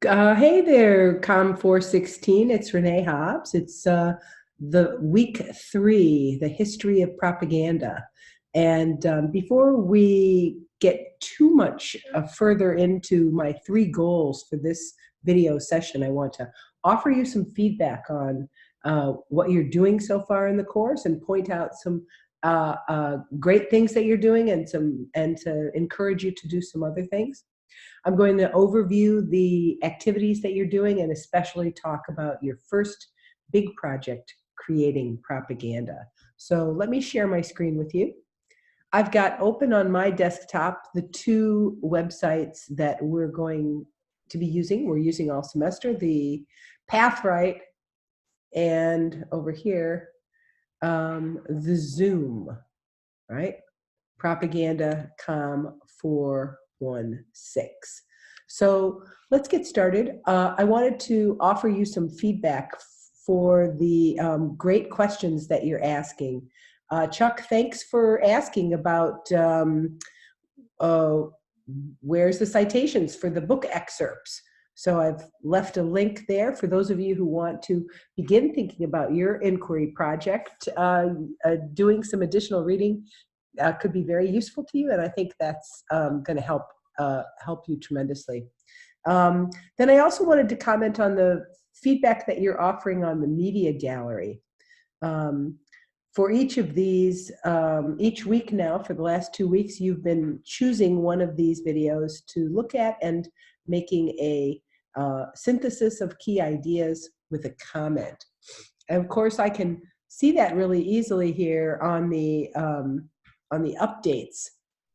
Hey there, COM416. It's Renee Hobbs. It's the week 3, the history of propaganda. And before we get too much further into my 3 goals for this video session, I want to offer you some feedback on what you're doing so far in the course and point out some great things that you're doing and to encourage you to do some other things. I'm going to overview the activities that you're doing and especially talk about your first big project, creating propaganda. So let me share my screen with you. I've got open on my desktop the 2 websites that we're going to be using. We're using all semester, the Pathright and over here, the Zoom, right? Propaganda COM416. So let's get started. I wanted to offer you some feedback for the great questions that you're asking. Chuck, thanks for asking about where's the citations for the book excerpts. So I've left a link there for those of you who want to begin thinking about your inquiry project. Doing some additional reading could be very useful to you, and I think that's going to help you tremendously. Then I also wanted to comment on the feedback that you're offering on the media gallery. For each of these, each week now, for the last 2 weeks, you've been choosing one of these videos to look at and making a synthesis of key ideas with a comment. And of course, I can see that really easily here on the updates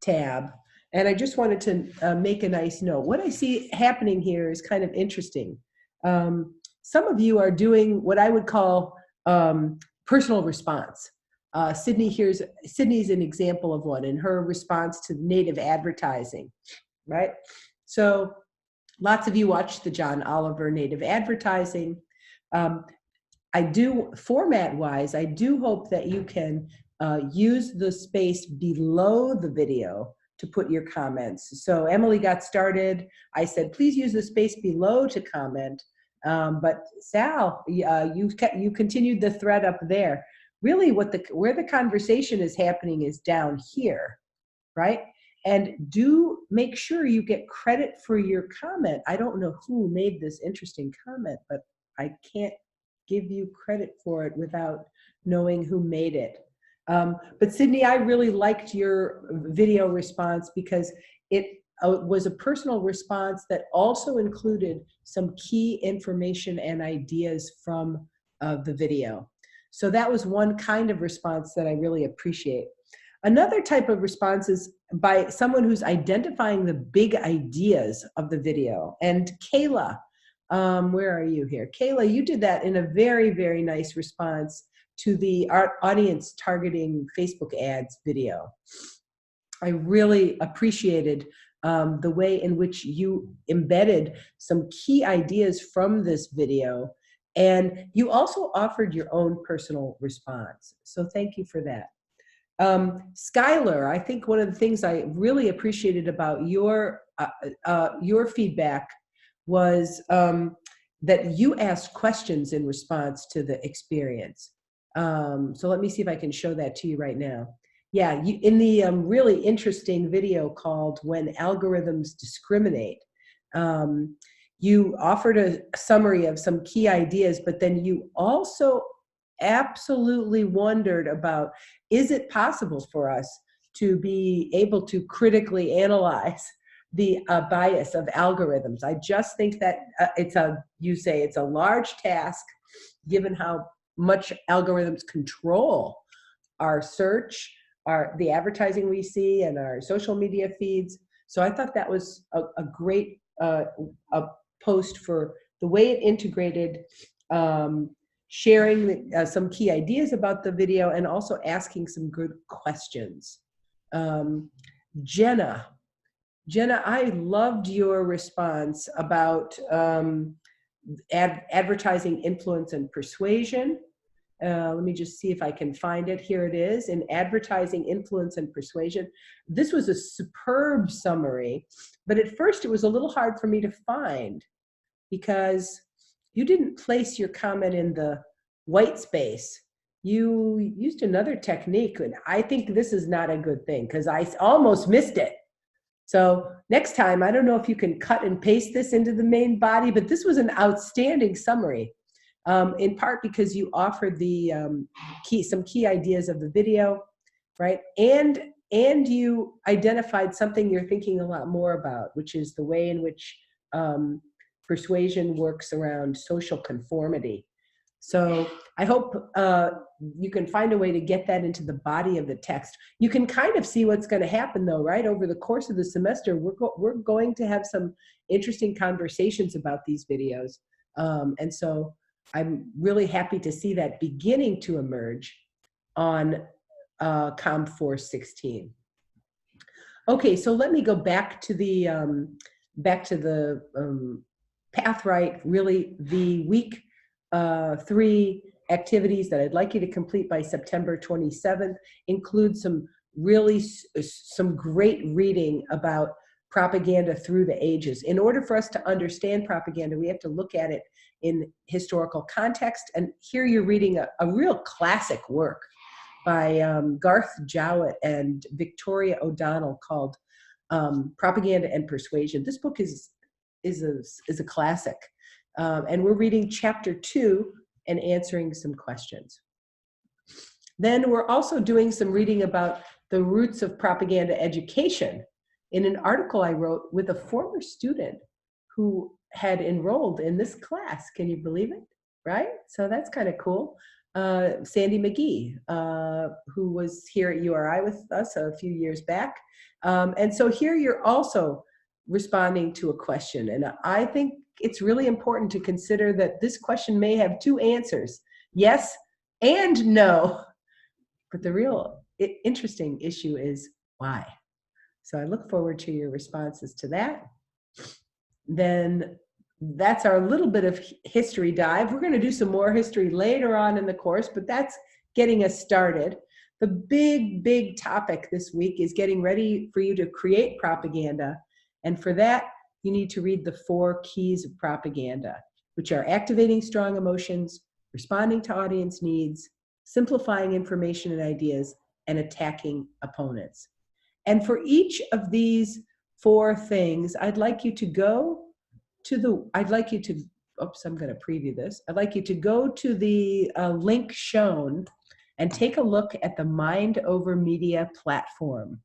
tab. And I just wanted to make a nice note. What I see happening here is kind of interesting. Some of you are doing what I would call personal response. Sydney's an example of one in her response to native advertising, right? So lots of you watch the John Oliver native advertising. I do, format-wise, I do hope that you can use the space below the video to put your comments. So Emily got started. I said, please use the space below to comment. But Sal, you continued the thread up there. Really, where the conversation is happening is down here, right? And do make sure you get credit for your comment. I don't know who made this interesting comment, but I can't give you credit for it without knowing who made it. But Sydney, I really liked your video response because it was a personal response that also included some key information and ideas from the video. So that was one kind of response that I really appreciate. Another type of response is by someone who's identifying the big ideas of the video. And Kayla, where are you here? Kayla, you did that in a very, very nice response to the audience targeting Facebook ads video. I really appreciated the way in which you embedded some key ideas from this video, and you also offered your own personal response. So thank you for that. Skylar, I think one of the things I really appreciated about your feedback was that you asked questions in response to the experience. So let me see if I can show that to you right now. Yeah, in the really interesting video called When Algorithms Discriminate, you offered a summary of some key ideas, but then you also absolutely wondered about, is it possible for us to be able to critically analyze the bias of algorithms? I just think that you say it's a large task, given how much algorithms control our search, the advertising we see, and our social media feeds. So I thought that was a great post for the way it integrated sharing some key ideas about the video and also asking some good questions. Jenna, I loved your response about advertising influence and persuasion. Let me just see if I can find it. Here it is, in advertising influence and persuasion. This was a superb summary, but at first it was a little hard for me to find. because you didn't place your comment in the white space. You used another technique, and I think this is not a good thing because I almost missed it. So next time, I don't know if you can cut and paste this into the main body, but this was an outstanding summary, in part because you offered the some key ideas of the video, right? And you identified something you're thinking a lot more about, which is the way in which persuasion works around social conformity. So I hope you can find a way to get that into the body of the text. You can kind of see what's going to happen though, right? Over the course of the semester, we're going to have some interesting conversations about these videos. And so I'm really happy to see that beginning to emerge on COM416. Okay, so let me go back to the Pathright, really the week 3 activities that I'd like you to complete by September 27th include some great reading about propaganda through the ages. In order for us to understand propaganda, we have to look at it in historical context. And here you're reading a real classic work by Garth Jowett and Victoria O'Donnell called Propaganda and Persuasion. This book is a classic. And we're reading chapter 2 and answering some questions. Then we're also doing some reading about the roots of propaganda education in an article I wrote with a former student who had enrolled in this class. Can you believe it? Right? So that's kind of cool. Sandy McGee, who was here at URI with us a few years back. And so here you're also responding to a question. And I think it's really important to consider that this question may have 2 answers, yes and no. But the real interesting issue is why. So I look forward to your responses to that. Then that's our little bit of history dive. We're going to do some more history later on in the course, but that's getting us started. The big topic this week is getting ready for you to create propaganda. And for that, you need to read the 4 keys of propaganda, which are activating strong emotions, responding to audience needs, simplifying information and ideas, and attacking opponents. And for each of these 4 things, I'd like you to go to the, oops, I'm going to preview this. I'd like you to go to the link shown and take a look at the Mind Over Media platform.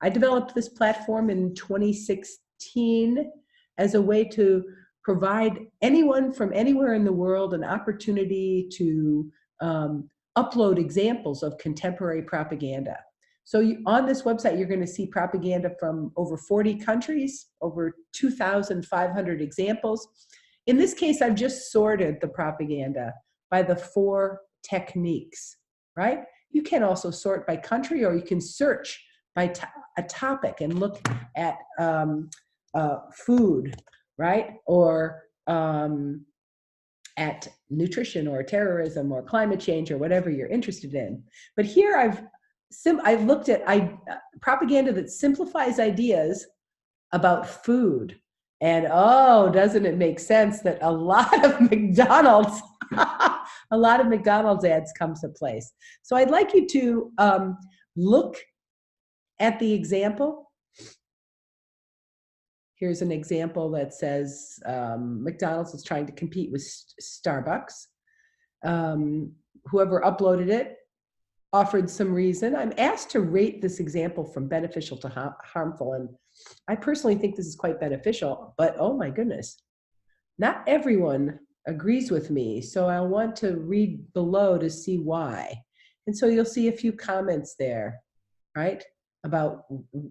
I developed this platform in 2016 as a way to provide anyone from anywhere in the world an opportunity to upload examples of contemporary propaganda. So on this website, you're going to see propaganda from over 40 countries, over 2,500 examples. In this case, I've just sorted the propaganda by the 4 techniques, right? You can also sort by country, or you can search by a topic and look at food, right? Or at nutrition or terrorism or climate change or whatever you're interested in. But here I've looked at propaganda that simplifies ideas about food. And oh, doesn't it make sense that a lot of McDonald's, a lot of McDonald's ads come to place. So I'd like you to look at the example. Here's an example that says McDonald's is trying to compete with Starbucks. Whoever uploaded it offered some reason. I'm asked to rate this example from beneficial to harmful, and I personally think this is quite beneficial, but oh my goodness, not everyone agrees with me, so I want to read below to see why. And so you'll see a few comments there, right, about,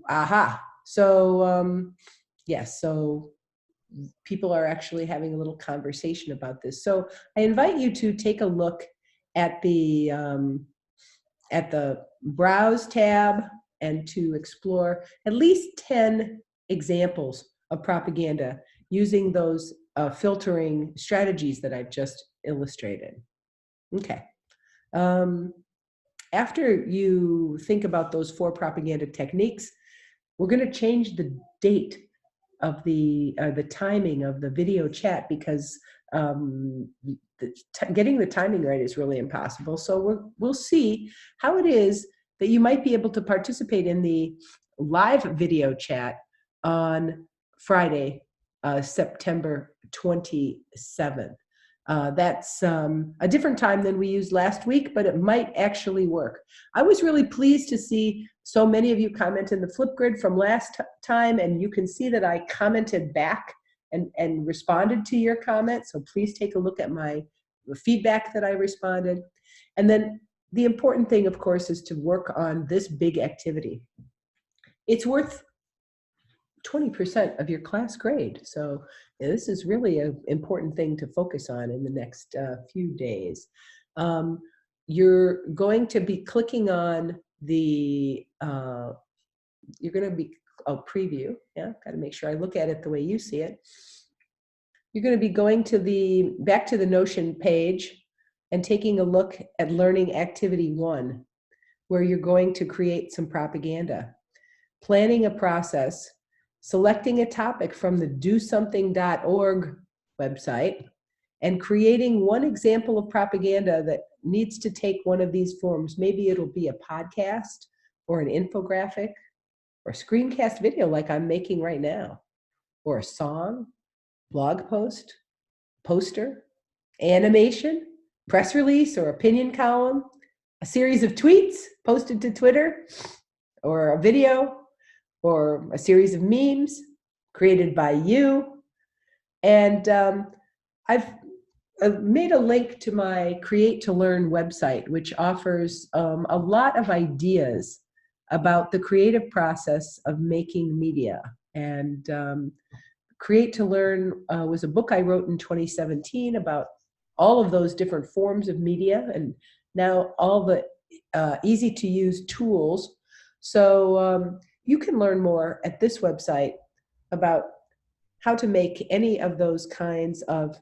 aha. So yes, so people are actually having a little conversation about this. So I invite you to take a look at the Browse tab and to explore at least 10 examples of propaganda using those filtering strategies that I've just illustrated. Okay. After you think about those 4 propaganda techniques, we're going to change the date the timing of the video chat, because getting the timing right is really impossible. So we'll see how it is that you might be able to participate in the live video chat on Friday, September 27th. That's a different time than we used last week, but it might actually work. I was really pleased to see so many of you comment in the Flipgrid from last time, and you can see that I commented back and responded to your comment. So please take a look at my feedback that I responded. And then the important thing, of course, is to work on this big activity. It's worth 20% of your class grade. So this is really an important thing to focus on in the next few days. You're going to be clicking on the, you're going to be, preview. Yeah, got to make sure I look at it the way you see it. You're going to be going to back to the Notion page and taking a look at Learning Activity 1, where you're going to create some propaganda. Planning a process, selecting a topic from the dosomething.org website, and creating one example of propaganda that needs to take one of these forms. Maybe it'll be a podcast or an infographic or a screencast video like I'm making right now, or a song, blog post, poster, animation, press release or opinion column, a series of tweets posted to Twitter, or a video, or a series of memes created by you. And I've made a link to my Create to Learn website, which offers a lot of ideas about the creative process of making media. And Create to Learn was a book I wrote in 2017 about all of those different forms of media, and now all the easy to use tools. So you can learn more at this website about how to make any of those kinds of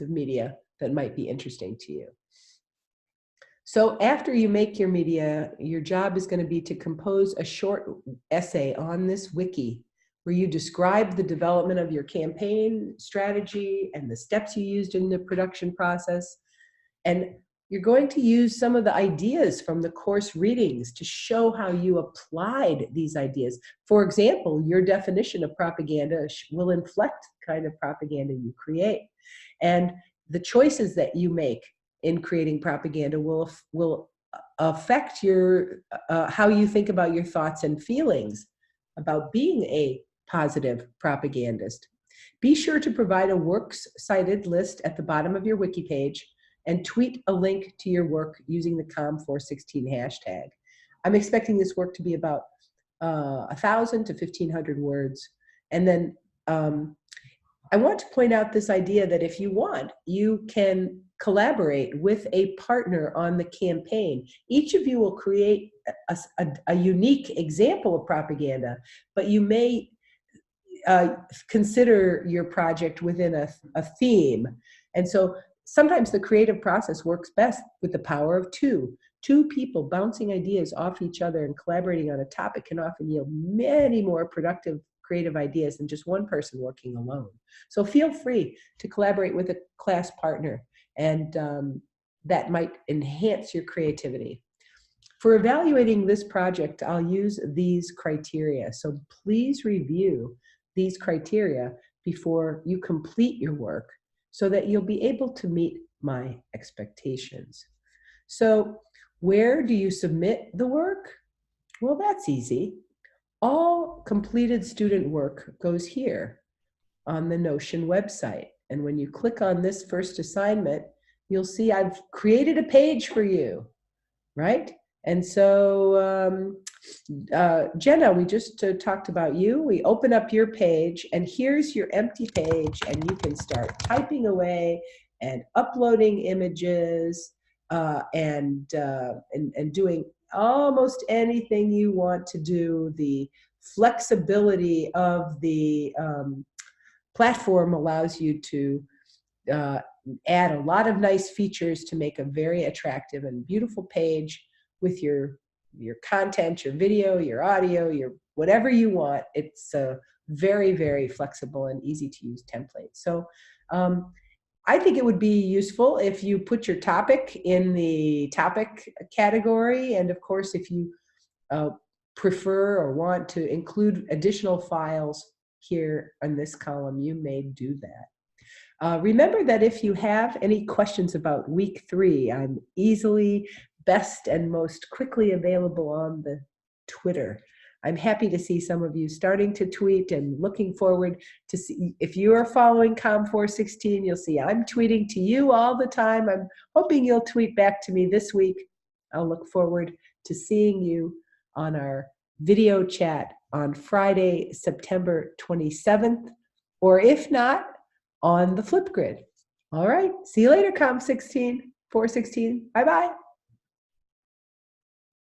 media that might be interesting to you. So after you make your media, your job is going to be to compose a short essay on this wiki where you describe the development of your campaign strategy and the steps you used in the production process. And you're going to use some of the ideas from the course readings to show how you applied these ideas. For example, your definition of propaganda will inflect the kind of propaganda you create. And the choices that you make in creating propaganda will affect your how you think about your thoughts and feelings about being a positive propagandist. Be sure to provide a works cited list at the bottom of your wiki page and tweet a link to your work using the COM416 hashtag. I'm expecting this work to be about 1,000 to 1,500 words. And then I want to point out this idea that if you want, you can collaborate with a partner on the campaign. Each of you will create a unique example of propaganda, but you may consider your project within a theme. And so sometimes the creative process works best with the power of two. Two people bouncing ideas off each other and collaborating on a topic can often yield many more productive creative ideas than just one person working alone. So feel free to collaborate with a class partner, and that might enhance your creativity. For evaluating this project, I'll use these criteria. So please review these criteria before you complete your work so that you'll be able to meet my expectations. So where do you submit the work? Well, that's easy. All completed student work goes here on the Notion website. And when you click on this first assignment, you'll see I've created a page for you, right? And so, Jenna, we just talked about you. We open up your page, and here's your empty page, and you can start typing away and uploading images and doing almost anything you want to do. The flexibility of the platform allows you to add a lot of nice features to make a very attractive and beautiful page with your content, your video, your audio, your whatever you want. It's a very, very flexible and easy to use template. So I think it would be useful if you put your topic in the topic category. And of course, if you prefer or want to include additional files here in this column, you may do that. Remember that if you have any questions about week 3, I'm easily, best, and most quickly available on the Twitter. I'm happy to see some of you starting to tweet and looking forward to see. If you are following COM416, you'll see I'm tweeting to you all the time. I'm hoping you'll tweet back to me this week. I'll look forward to seeing you on our video chat on Friday, September 27th, or if not, on the Flipgrid. All right, see you later, COM416. Bye-bye.